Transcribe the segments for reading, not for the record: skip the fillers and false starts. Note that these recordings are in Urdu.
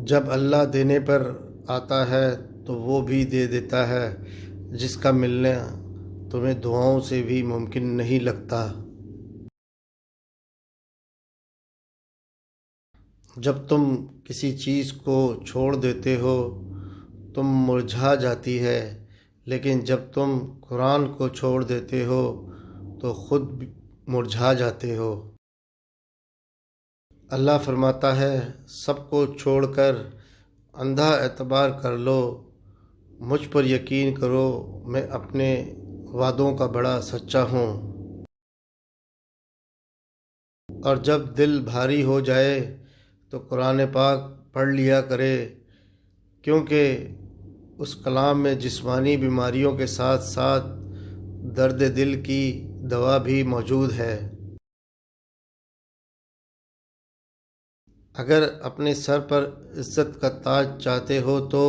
جب اللہ دینے پر آتا ہے تو وہ بھی دے دیتا ہے جس کا ملنا تمہیں دعاؤں سے بھی ممکن نہیں لگتا۔ جب تم کسی چیز کو چھوڑ دیتے ہو تم مرجھا جاتی ہے، لیکن جب تم قرآن کو چھوڑ دیتے ہو تو خود مرجھا جاتے ہو۔ اللہ فرماتا ہے سب کو چھوڑ کر اندھا اعتبار کر لو، مجھ پر یقین کرو، میں اپنے وعدوں کا بڑا سچا ہوں۔ اور جب دل بھاری ہو جائے تو قرآن پاک پڑھ لیا کرے، کیونکہ اس کلام میں جسمانی بیماریوں کے ساتھ ساتھ درد دل کی دوا بھی موجود ہے۔ اگر اپنے سر پر عزت کا تاج چاہتے ہو تو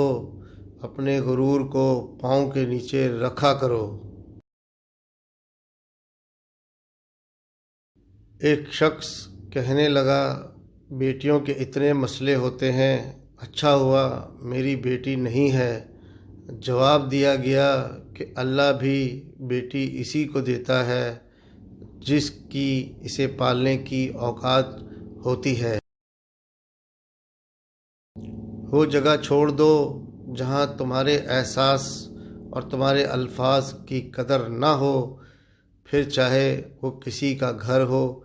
اپنے غرور کو پاؤں کے نیچے رکھا کرو۔ ایک شخص کہنے لگا بیٹیوں کے اتنے مسئلے ہوتے ہیں، اچھا ہوا میری بیٹی نہیں ہے۔ جواب دیا گیا کہ اللہ بھی بیٹی اسی کو دیتا ہے جس کی اسے پالنے کی اوقات ہوتی ہے۔ وہ جگہ چھوڑ دو جہاں تمہارے احساس اور تمہارے الفاظ کی قدر نہ ہو، پھر چاہے وہ کسی کا گھر ہو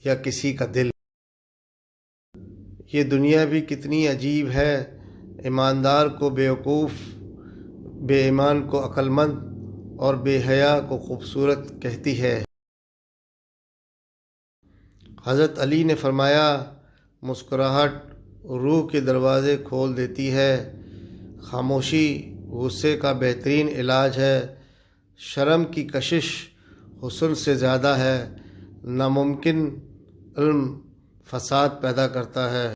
یا کسی کا دل۔ یہ دنیا بھی کتنی عجیب ہے، ایماندار کو بیوقوف، بے ایمان کو عقل مند اور بے حیا کو خوبصورت کہتی ہے۔ حضرت علی نے فرمایا مسکراہٹ روح کے دروازے کھول دیتی ہے، خاموشی غصے کا بہترین علاج ہے، شرم کی کشش حسن سے زیادہ ہے، ناممکن علم فساد پیدا کرتا ہے۔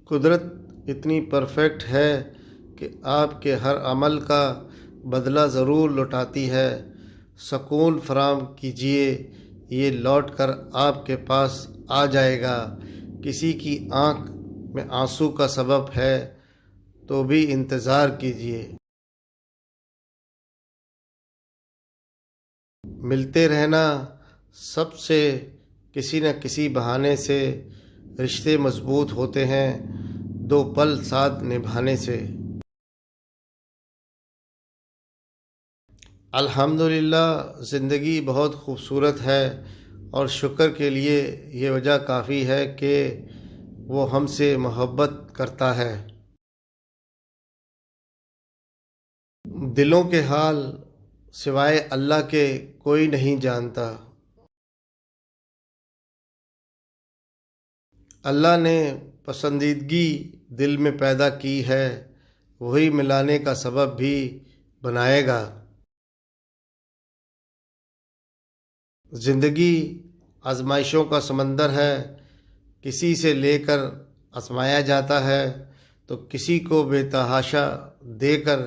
قدرت اتنی پرفیکٹ ہے کہ آپ کے ہر عمل کا بدلہ ضرور لوٹاتی ہے۔ سکون فراہم کیجیے، یہ لوٹ کر آپ کے پاس آ جائے گا۔ کسی کی آنکھ میں آنسو کا سبب ہے تو بھی انتظار کیجیے۔ ملتے رہنا سب سے کسی نہ کسی بہانے سے، رشتے مضبوط ہوتے ہیں دو پل ساتھ نبھانے سے۔ الحمدللہ زندگی بہت خوبصورت ہے اور شکر کے لیے یہ وجہ کافی ہے کہ وہ ہم سے محبت کرتا ہے۔ دلوں کے حال سوائے اللہ کے کوئی نہیں جانتا۔ اللہ نے پسندیدگی دل میں پیدا کی ہے، وہی ملانے کا سبب بھی بنائے گا۔ زندگی آزمائشوں کا سمندر ہے، کسی سے لے کر آزمایا جاتا ہے تو کسی کو بے تحاشا دے کر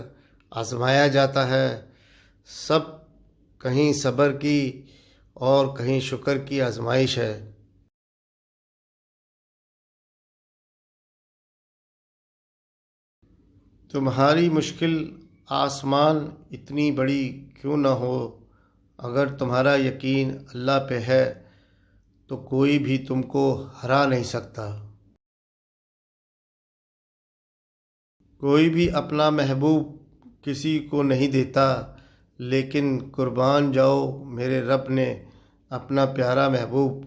آزمایا جاتا ہے۔ سب کہیں صبر کی اور کہیں شکر کی آزمائش ہے۔ تمہاری مشکل آسمان اتنی بڑی کیوں نہ ہو، اگر تمہارا یقین اللہ پہ ہے تو کوئی بھی تم کو ہرا نہیں سکتا۔ کوئی بھی اپنا محبوب کسی کو نہیں دیتا، لیکن قربان جاؤ میرے رب نے اپنا پیارا محبوب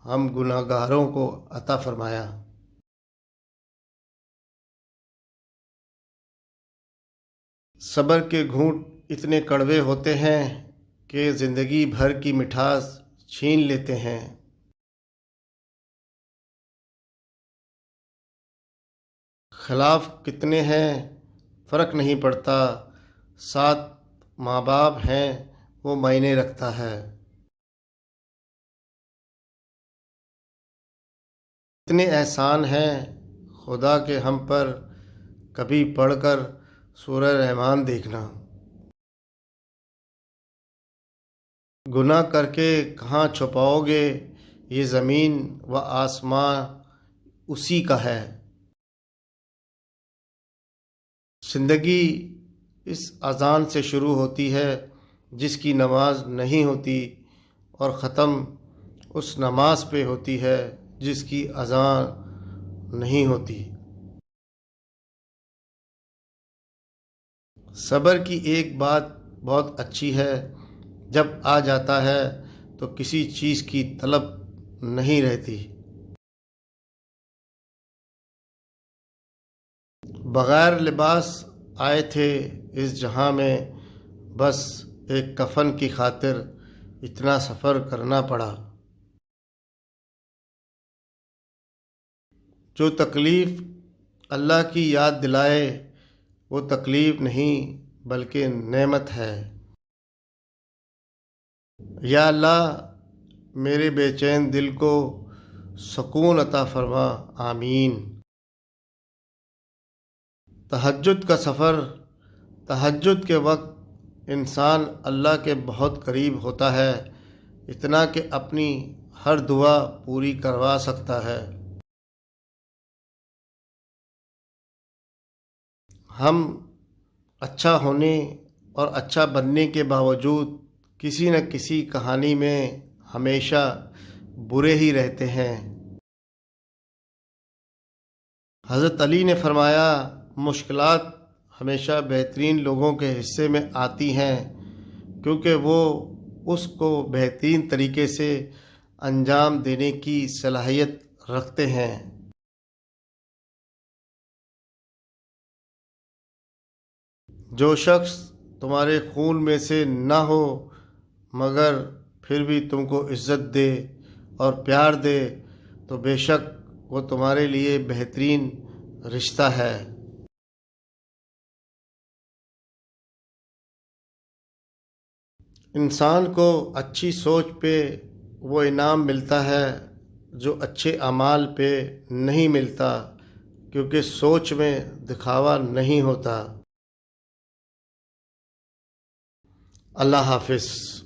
ہم گناہ گاروں کو عطا فرمایا۔ صبر کے گھونٹ اتنے کڑوے ہوتے ہیں کہ زندگی بھر کی مٹھاس چھین لیتے ہیں۔ خلاف کتنے ہیں فرق نہیں پڑتا، ساتھ ماں باپ ہیں وہ معنی رکھتا ہے۔ اتنے احسان ہیں خدا کے ہم پر، کبھی پڑھ کر سورہ رحمان دیکھنا۔ گناہ کر کے کہاں چھپاؤ گے، یہ زمین و آسمان اسی کا ہے۔ زندگی اس اذان سے شروع ہوتی ہے جس کی نماز نہیں ہوتی، اور ختم اس نماز پہ ہوتی ہے جس کی اذان نہیں ہوتی۔ صبر کی ایک بات بہت اچھی ہے، جب آ جاتا ہے تو کسی چیز کی طلب نہیں رہتی۔ بغیر لباس آئے تھے اس جہاں میں، بس ایک کفن کی خاطر اتنا سفر کرنا پڑا۔ جو تکلیف اللہ کی یاد دلائے وہ تکلیف نہیں بلکہ نعمت ہے۔ یا اللہ میرے بے چین دل کو سکون عطا فرما، آمین۔ تہجد کا سفر۔ تہجد کے وقت انسان اللہ کے بہت قریب ہوتا ہے، اتنا کہ اپنی ہر دعا پوری کروا سکتا ہے۔ ہم اچھا ہونے اور اچھا بننے کے باوجود کسی نہ کسی کہانی میں ہمیشہ برے ہی رہتے ہیں۔ حضرت علی نے فرمایا، مشکلات ہمیشہ بہترین لوگوں کے حصے میں آتی ہیں، کیونکہ وہ اس کو بہترین طریقے سے انجام دینے کی صلاحیت رکھتے ہیں۔ جو شخص تمہارے خون میں سے نہ ہو مگر پھر بھی تم کو عزت دے اور پیار دے تو بے شک وہ تمہارے لیے بہترین رشتہ ہے۔ انسان کو اچھی سوچ پہ وہ انعام ملتا ہے جو اچھے اعمال پہ نہیں ملتا، کیونکہ سوچ میں دکھاوا نہیں ہوتا۔ اللہ حافظ۔